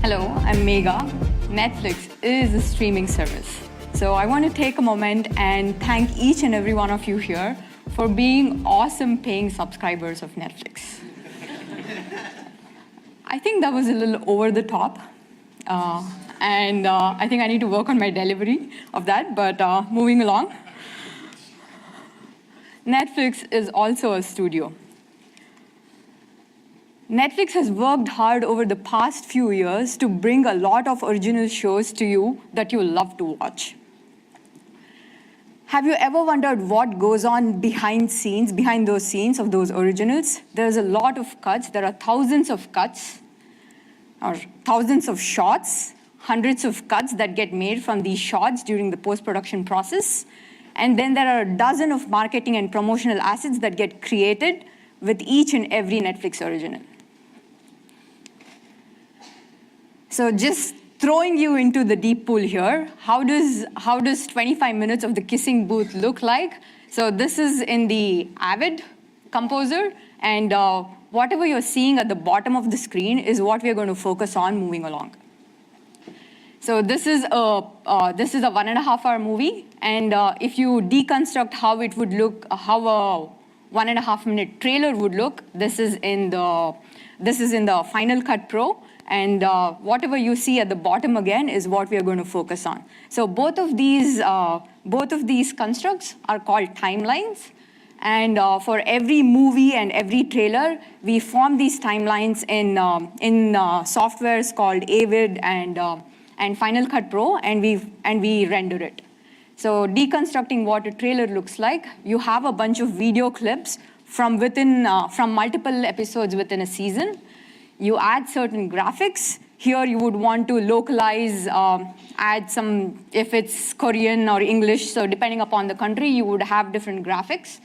Hello, I'm Megha. Netflix is a streaming service. So I want to take a moment and thank each and every one of you here for being awesome paying subscribers of Netflix. I think that was a little over the top. And I think I need to work on my delivery of that, but moving along. Netflix is also a studio. Netflix has worked hard over the past few years to bring a lot of original shows to you that you love to watch. Have you ever wondered what goes on behind those scenes of those originals? There's a lot of cuts. There are thousands of cuts, or thousands of shots, hundreds of cuts that get made from these shots during the post-production process. And then there are a dozen of marketing and promotional assets that get created with each and every Netflix original. So just throwing you into the deep pool here, how does 25 minutes of the kissing booth look like? So this is in the Avid composer, and whatever you're seeing at the bottom of the screen is what we're going to focus on moving along. So this is a 1.5-hour movie, and if you deconstruct how it would look, how a 1.5-minute trailer would look, this is in the Final Cut Pro. And whatever you see at the bottom again is what we are going to focus on. So both of these constructs are called timelines. And for every movie and every trailer, we form these timelines in softwares called Avid and Final Cut Pro, and we render it. So deconstructing what a trailer looks like, you have a bunch of video clips from multiple episodes within a season. You add certain graphics. Here you would want to localize, add some, if it's Korean or English, so depending upon the country, you would have different graphics.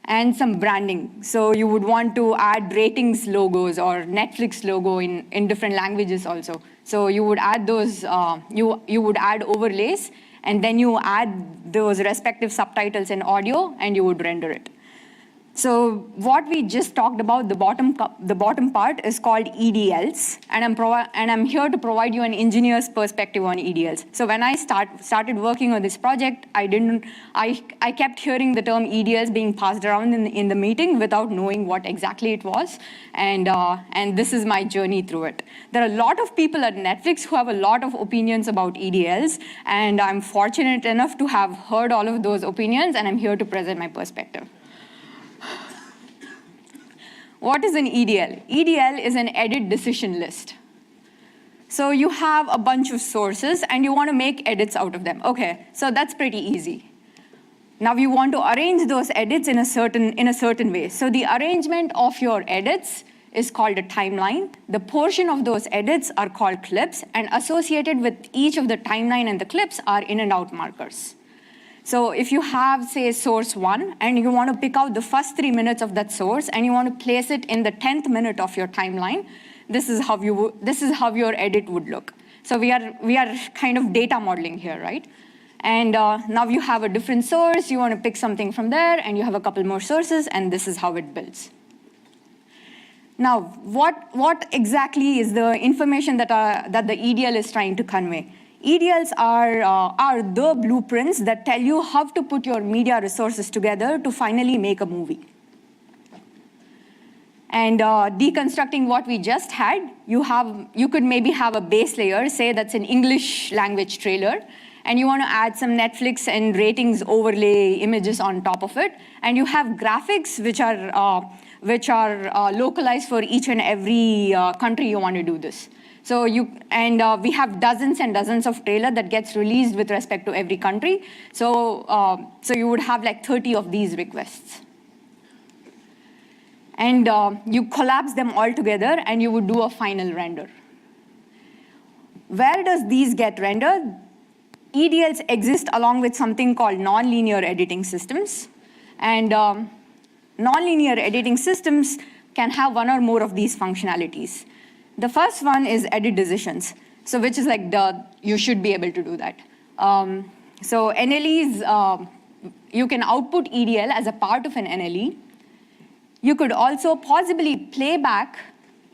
And some branding. So you would want to add ratings logos or Netflix logo in different languages also. So you would add those, you would add overlays, and then you add those respective subtitles and audio, and you would render it. So what we just talked about, the bottom part is called EDLs, and I'm here to provide you an engineer's perspective on EDLs. So when I started working on this project, I kept hearing the term EDLs being passed around in the meeting without knowing what exactly it was, and this is my journey through it. There are a lot of people at Netflix who have a lot of opinions about EDLs, and I'm fortunate enough to have heard all of those opinions, and I'm here to present my perspective. What is an EDL? EDL is an edit decision list. So you have a bunch of sources, and you want to make edits out of them. Okay, so that's pretty easy. Now you want to arrange those edits in a certain way. So the arrangement of your edits is called a timeline. The portion of those edits are called clips, and associated with each of the timeline and the clips are in and out markers. So if you have, say, source 1, and you want to pick out the first 3 minutes of that source, and you want to place it in the 10th minute of your timeline, this is how your edit would look. So we are kind of data modeling here, right? And now you have a different source, you want to pick something from there, and you have a couple more sources, and this is how it builds. Now, what exactly is the information that the EDL is trying to convey? EDLs are the blueprints that tell you how to put your media resources together to finally make a movie. And deconstructing what we just had, you could maybe have a base layer, say that's an English language trailer, and you want to add some Netflix and ratings overlay images on top of it, and you have graphics which are localized for each and every country you want to do this. So we have dozens and dozens of trailers that gets released with respect to every country. So you would have like 30 of these requests. And you collapse them all together, and you would do a final render. Where does these get rendered? EDLs exist along with something called nonlinear editing systems. And nonlinear editing systems can have one or more of these functionalities. The first one is edit decisions, so which is like you should be able to do that. So NLEs, you can output EDL as a part of an NLE. You could also possibly play back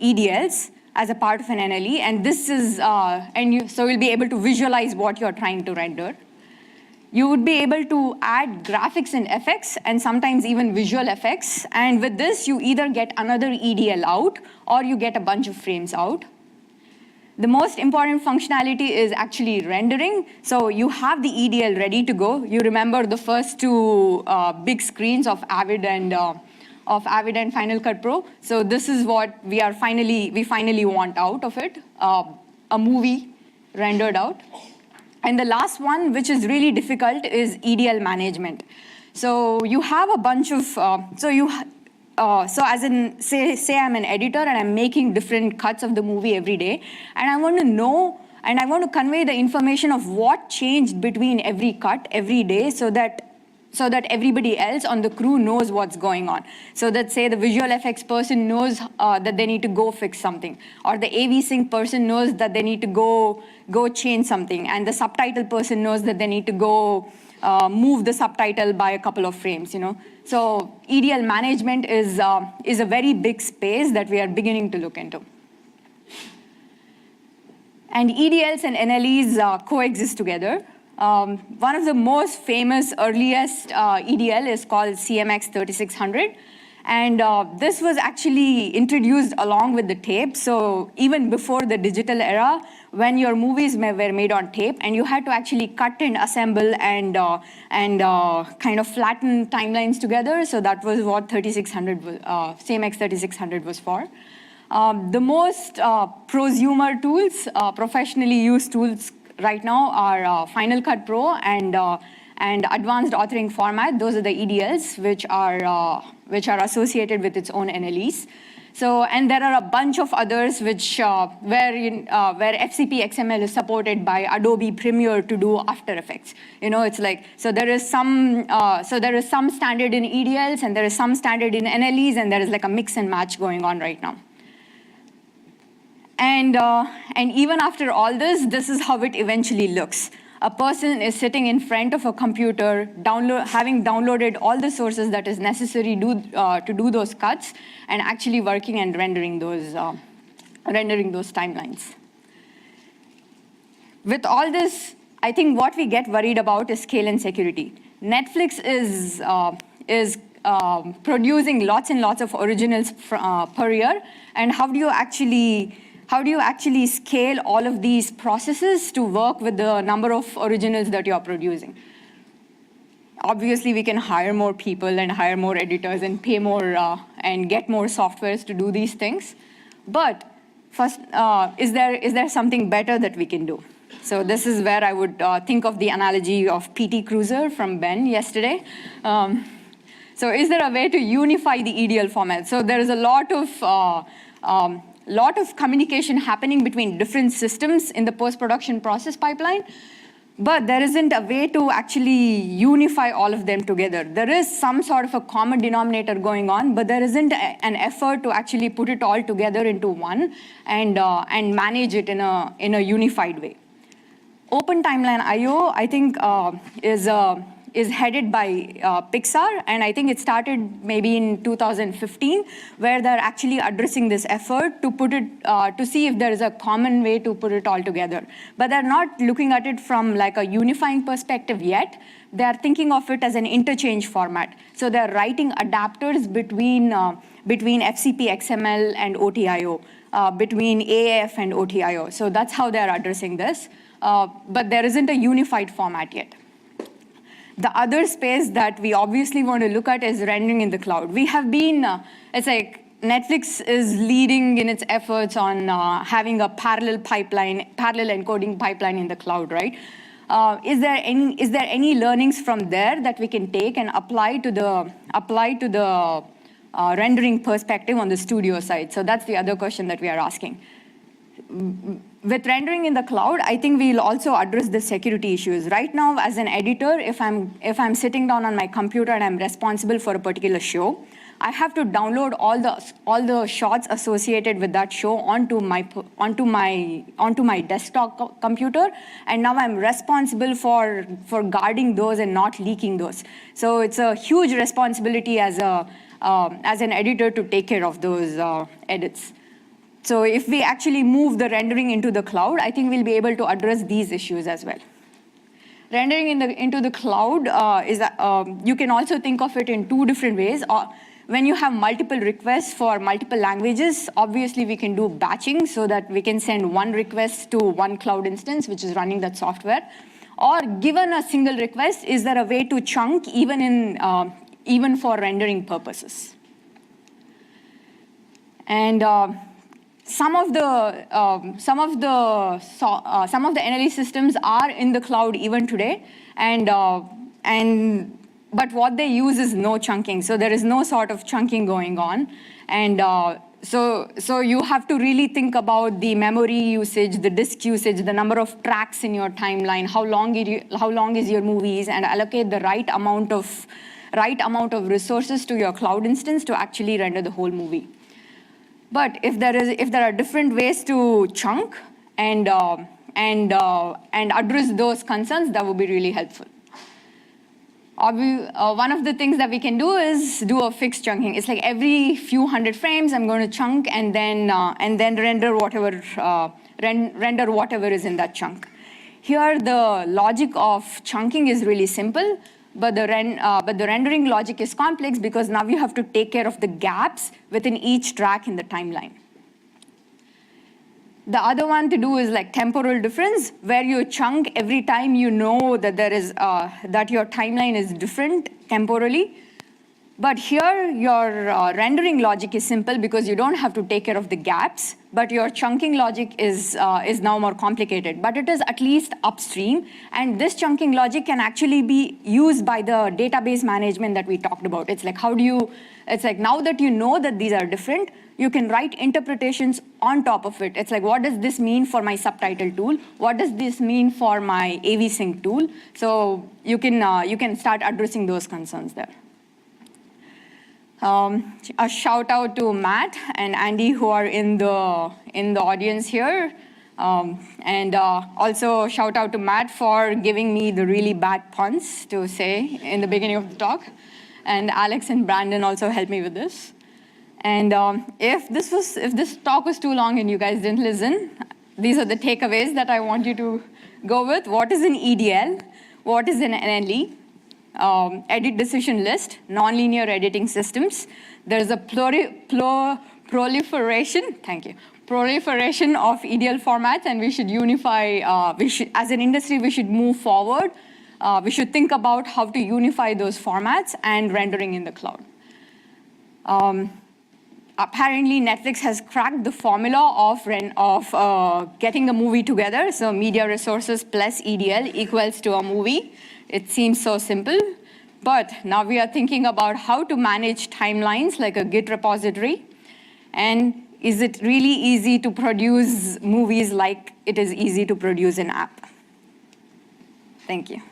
EDLs as a part of an NLE, and this is, so you'll be able to visualize what you're trying to render. You would be able to add graphics and effects, and sometimes even visual effects, and with this, you either get another EDL out, or you get a bunch of frames out. The most important functionality is actually rendering. So you have the EDL ready to go. You remember the first two big screens of Avid and Final Cut Pro. So this is what we finally want out of it, a movie rendered out. And the last one, which is really difficult, is EDL management. So you have a bunch of, so as in, say I'm an editor and I'm making different cuts of the movie every day, and I want to know, and I want to convey the information of what changed between every cut every day so that everybody else on the crew knows what's going on. So that, say, the visual effects person knows that they need to go fix something, or the AV sync person knows that they need to go change something, and the subtitle person knows that they need to go move the subtitle by a couple of frames, So EDL management is a very big space that we are beginning to look into. And EDLs and NLEs coexist together. One of the most famous, earliest EDL is called CMX 3600. And this was actually introduced along with the tape. So even before the digital era, when your movies were made on tape, and you had to actually cut and assemble and kind of flatten timelines together. So that was what CMX 3600 was for. The most prosumer tools, professionally used tools right now, are Final Cut Pro and advanced authoring format. Those are the EDLs, which are associated with its own NLEs. So, and there are a bunch of others where FCP XML is supported by Adobe Premiere to do After Effects. It's like, so there is some standard in EDLs, and there is some standard in NLEs, and there is like a mix and match going on right now. And even after all this, this is how it eventually looks. A person is sitting in front of a computer, having downloaded all the sources that is necessary to do those cuts, and actually working and rendering those timelines. With all this, I think what we get worried about is scale and security. Netflix is producing lots and lots of originals per year, and how do you actually scale all of these processes to work with the number of originals that you're producing? Obviously, we can hire more people and hire more editors and pay more and get more softwares to do these things. But first, is there something better that we can do? So this is where I would think of the analogy of PT Cruiser from Ben yesterday. So is there a way to unify the EDL format? So there is a lot of communication happening between different systems in the post-production process pipeline, but there isn't a way to actually unify all of them together. There is some sort of a common denominator going on, but there isn't an effort to actually put it all together into one and manage it in a unified way. Open Timeline IO, I think, is headed by Pixar, and I think it started maybe in 2015, where they're actually addressing this effort to put it, to see if there is a common way to put it all together. But they're not looking at it from like a unifying perspective yet. They're thinking of it as an interchange format. So they're writing adapters between FCP XML and OTIO, between AAF and OTIO. So that's how they're addressing this. But there isn't a unified format yet. The other space that we obviously want to look at is rendering in the cloud. We have been, it's like Netflix is leading in its efforts on having a parallel encoding pipeline in the cloud, right? Is there any learnings from there that we can take and apply to the rendering perspective on the studio side? So that's the other question that we are asking. With rendering in the cloud, I think we'll also address the security issues. Right now, as an editor, if I'm sitting down on my computer and I'm responsible for a particular show, I have to download all the shots associated with that show onto my desktop computer, and now I'm responsible for guarding those and not leaking those. So it's a huge responsibility as an editor to take care of those edits. So if we actually move the rendering into the cloud, I think we'll be able to address these issues as well. Rendering into the cloud you can also think of it in two different ways. When you have multiple requests for multiple languages, obviously we can do batching so that we can send one request to one cloud instance, which is running that software. Or given a single request, is there a way to chunk even for rendering purposes? And some of the NLE systems are in the cloud even today, but what they use is no chunking. So there is no sort of chunking going on, and so you have to really think about the memory usage, the disk usage, the number of tracks in your timeline, how long is your movies, and allocate the right amount of resources to your cloud instance to actually render the whole movie. But if there are different ways to chunk and address those concerns, that would be really helpful. One of the things that we can do is do a fixed chunking. It's like every few hundred frames, I'm going to chunk and then render whatever is in that chunk. Here, the logic of chunking is really simple. But the rendering logic is complex because now you have to take care of the gaps within each track in the timeline. The other one to do is like temporal difference, where you chunk every time you know that that your timeline is different temporally. But here, your rendering logic is simple because you don't have to take care of the gaps, but your chunking logic is now more complicated. But it is at least upstream, and this chunking logic can actually be used by the database management that we talked about. It's like it's like now that you know that these are different, you can write interpretations on top of it. It's like, what does this mean for my subtitle tool? What does this mean for my AV sync tool? So you can start addressing those concerns there. A shout out to Matt and Andy who are in the audience here. And also shout out to Matt for giving me the really bad puns to say in the beginning of the talk. And Alex and Brandon also helped me with this. And if this talk was too long and you guys didn't listen, these are the takeaways that I want you to go with. What is an EDL? What is an NLE? Edit decision list, nonlinear editing systems. There's a proliferation of EDL formats, and we should unify, as an industry, we should move forward. We should think about how to unify those formats and rendering in the cloud. Apparently, Netflix has cracked the formula of getting a movie together. So media resources plus EDL equals to a movie. It seems so simple, but now we are thinking about how to manage timelines like a Git repository. And is it really easy to produce movies like it is easy to produce an app? Thank you.